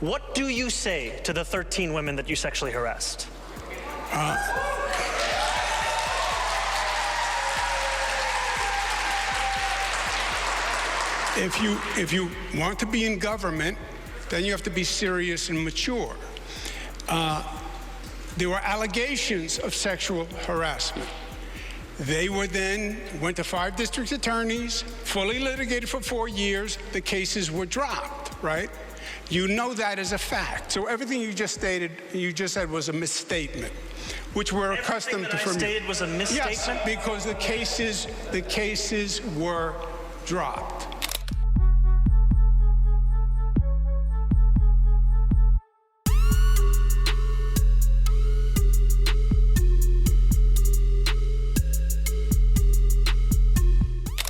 What do you say to the 13 women that you sexually harassed? If you want to be in government, then you have to be serious and mature. There were allegations of sexual harassment. They were then went to 5 district attorneys, fully litigated for 4 years. The cases were dropped, right? You know that as a fact. So everything you just stated, you just said was a misstatement, which we're accustomed to from you. Everything that I stated was a misstatement? Yes, because the cases were dropped.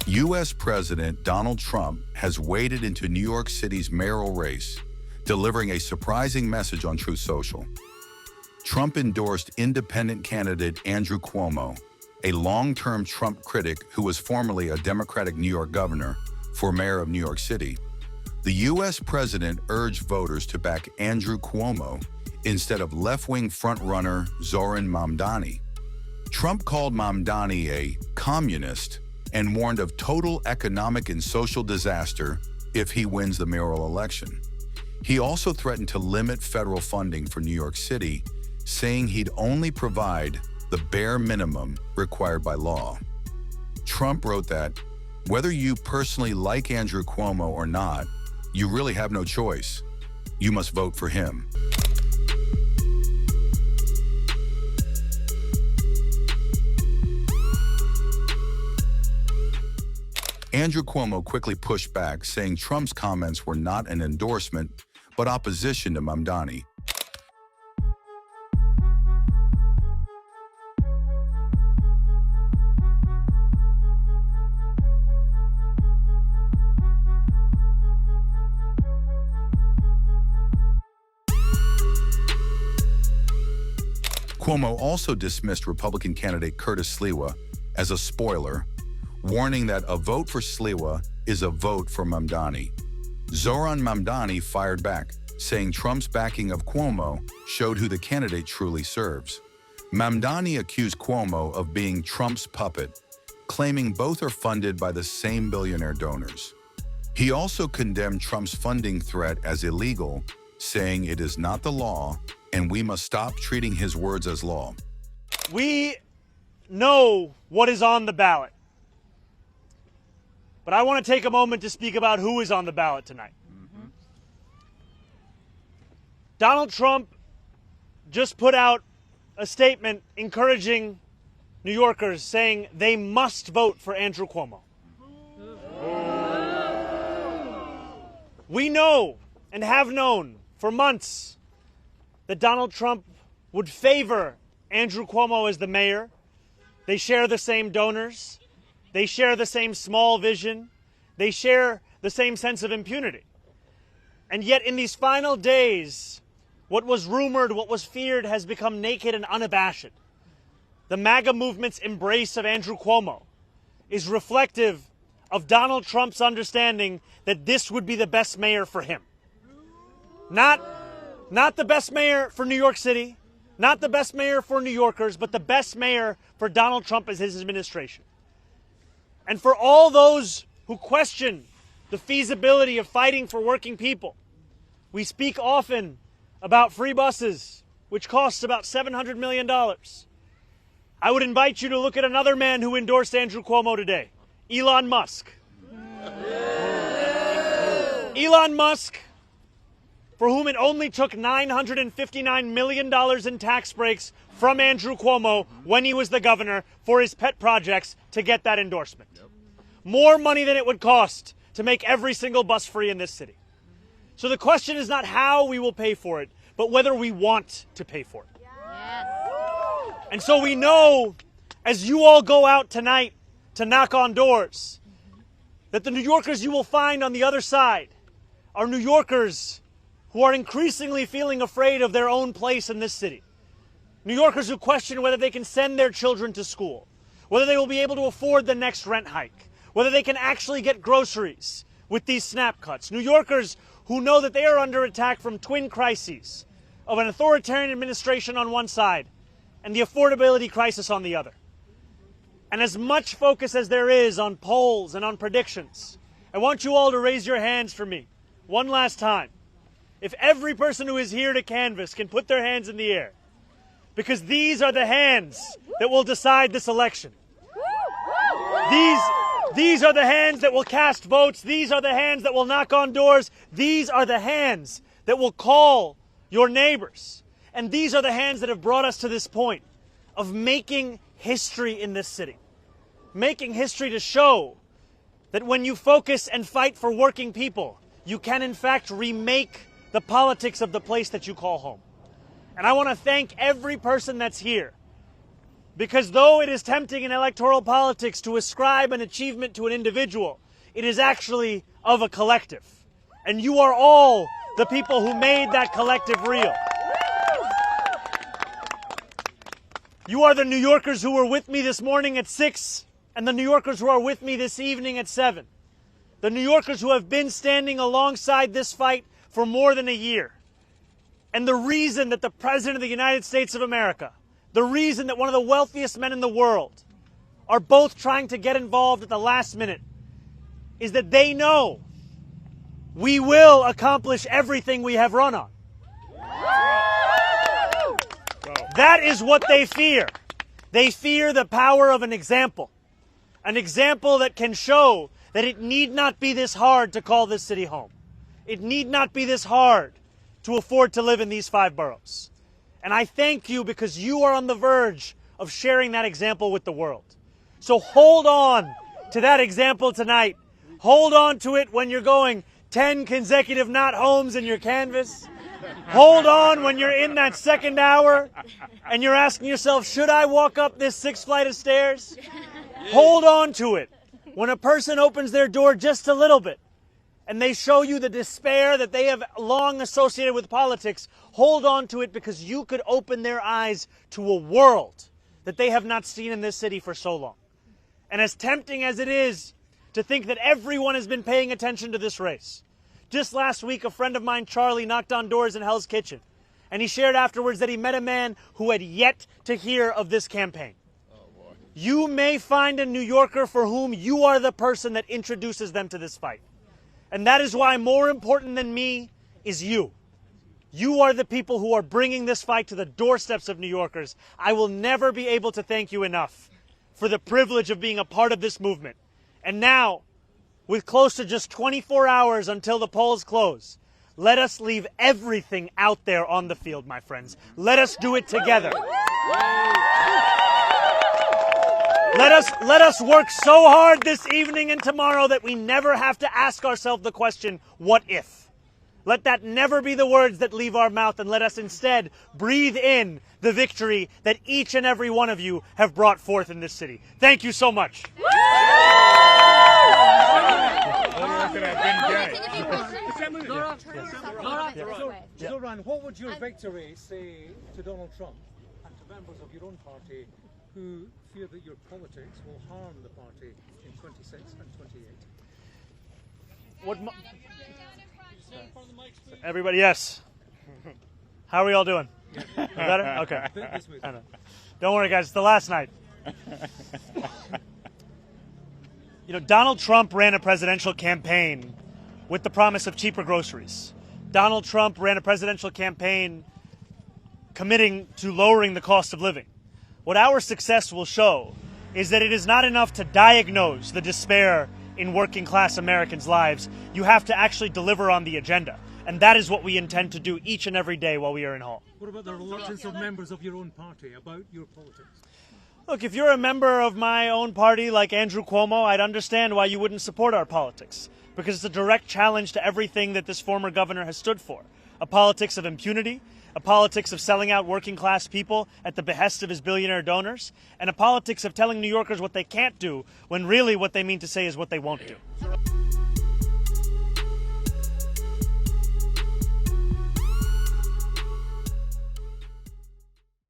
U.S. President Donald Trump has waded into New York City's mayoral race, delivering a surprising message on Truth Social. Trump endorsed independent candidate Andrew Cuomo, a long-term Trump critic who was formerly a Democratic New York governor, for mayor of New York City. The U.S. president urged voters to back Andrew Cuomo instead of left-wing frontrunner Zohran Mamdani. Trump called Mamdani a communist and warned of total economic and social disaster if he wins the mayoral election. He also threatened to limit federal funding for New York City, saying he'd only provide the bare minimum required by law. Trump wrote that, whether you personally like Andrew Cuomo or not, you really have no choice. You must vote for him. Andrew Cuomo quickly pushed back, saying Trump's comments were not an endorsement, but opposition to Mamdani. Cuomo also dismissed Republican candidate Curtis Sliwa as a spoiler, warning that a vote for Sliwa is a vote for Mamdani. Zohran Mamdani fired back, saying Trump's backing of Cuomo showed who the candidate truly serves. Mamdani accused Cuomo of being Trump's puppet, claiming both are funded by the same billionaire donors. He also condemned Trump's funding threat as illegal, saying it is not the law and we must stop treating his words as law. We know what is on the ballot. But I want to take a moment to speak about who is on the ballot tonight. Donald Trump just put out a statement encouraging New Yorkers, saying they must vote for Andrew Cuomo. We know and have known for months that Donald Trump would favor Andrew Cuomo as the mayor. They share the same donors. They share the same small vision. They share the same sense of impunity. And yet in these final days, what was rumored, what was feared has become naked and unabashed. The MAGA movement's embrace of Andrew Cuomo is reflective of Donald Trump's understanding that this would be the best mayor for him. Not the best mayor for New York City, not the best mayor for New Yorkers, but the best mayor for Donald Trump as his administration. And for all those who question the feasibility of fighting for working people, we speak often about free buses, which costs about $700 million. I would invite you to look at another man who endorsed Andrew Cuomo today, Elon Musk. Elon Musk, for whom it only took $959 million in tax breaks from Andrew Cuomo when he was the governor for his pet projects to get that endorsement. More money than it would cost to make every single bus free in this city. So the question is not how we will pay for it, but whether we want to pay for it. Yes. And so we know, as you all go out tonight to knock on doors, that the New Yorkers you will find on the other side are New Yorkers who are increasingly feeling afraid of their own place in this city. New Yorkers who question whether they can send their children to school, whether they will be able to afford the next rent hike, whether they can actually get groceries with these SNAP cuts. New Yorkers who know that they are under attack from twin crises of an authoritarian administration on one side and the affordability crisis on the other. And as much focus as there is on polls and on predictions, I want you all to raise your hands for me one last time. If every person who is here to canvass can put their hands in the air, because these are the hands that will decide this election. These are the hands that will cast votes. These are the hands that will knock on doors. These are the hands that will call your neighbors. And these are the hands that have brought us to this point of making history in this city. Making history to show that when you focus and fight for working people, you can in fact remake the politics of the place that you call home. And I want to thank every person that's here, because though it is tempting in electoral politics to ascribe an achievement to an individual, it is actually of a collective. And you are all the people who made that collective real. You are the New Yorkers who were with me this morning at 6, and the New Yorkers who are with me this evening at 7. The New Yorkers who have been standing alongside this fight for more than a year. And the reason that the President of the United States of America, the reason that one of the wealthiest men in the world are both trying to get involved at the last minute is that they know we will accomplish everything we have run on. That is what they fear. They fear the power of an example that can show that it need not be this hard to call this city home. It need not be this hard to afford to live in these 5 boroughs. And I thank you because you are on the verge of sharing that example with the world. So hold on to that example tonight. Hold on to it when you're going 10 consecutive not homes in your canvas. Hold on when you're in that second hour and you're asking yourself, should I walk up this 6th flight of stairs? Hold on to it when a person opens their door just a little bit and they show you the despair that they have long associated with politics. Hold on to it because you could open their eyes to a world that they have not seen in this city for so long. And as tempting as it is to think that everyone has been paying attention to this race, just last week a friend of mine, Charlie, knocked on doors in Hell's Kitchen, and he shared afterwards that he met a man who had yet to hear of this campaign. You may find a New Yorker for whom you are the person that introduces them to this fight. And that is why more important than me is you. You are the people who are bringing this fight to the doorsteps of New Yorkers. I will never be able to thank you enough for the privilege of being a part of this movement. And now, with close to just 24 hours until the polls close, let us leave everything out there on the field, my friends. Let us do it together. Let us work so hard this evening and tomorrow that we never have to ask ourselves the question, what if? Let that never be the words that leave our mouth, and let us instead breathe in the victory that each and every one of you have brought forth in this city. Thank you so much. Zohran, what would your victory say to Donald Trump and to members of your own party who fear that your politics will harm the party in 26 and 28? Everybody, yes. How are we all doing? Better? Okay. Don't worry, guys. It's the last night. You know, Donald Trump ran a presidential campaign with the promise of cheaper groceries. Donald Trump ran a presidential campaign committing to lowering the cost of living. What our success will show is that it is not enough to diagnose the despair in working class Americans' lives. You have to actually deliver on the agenda. And that is what we intend to do each and every day while we are in Hall. What about the reluctance of members of your own party about your politics? Look, if you're a member of my own party like Andrew Cuomo, I'd understand why you wouldn't support our politics. Because it's a direct challenge to everything that this former governor has stood for. A politics of impunity, a politics of selling out working class people at the behest of his billionaire donors, and a politics of telling New Yorkers what they can't do when really what they mean to say is what they won't do.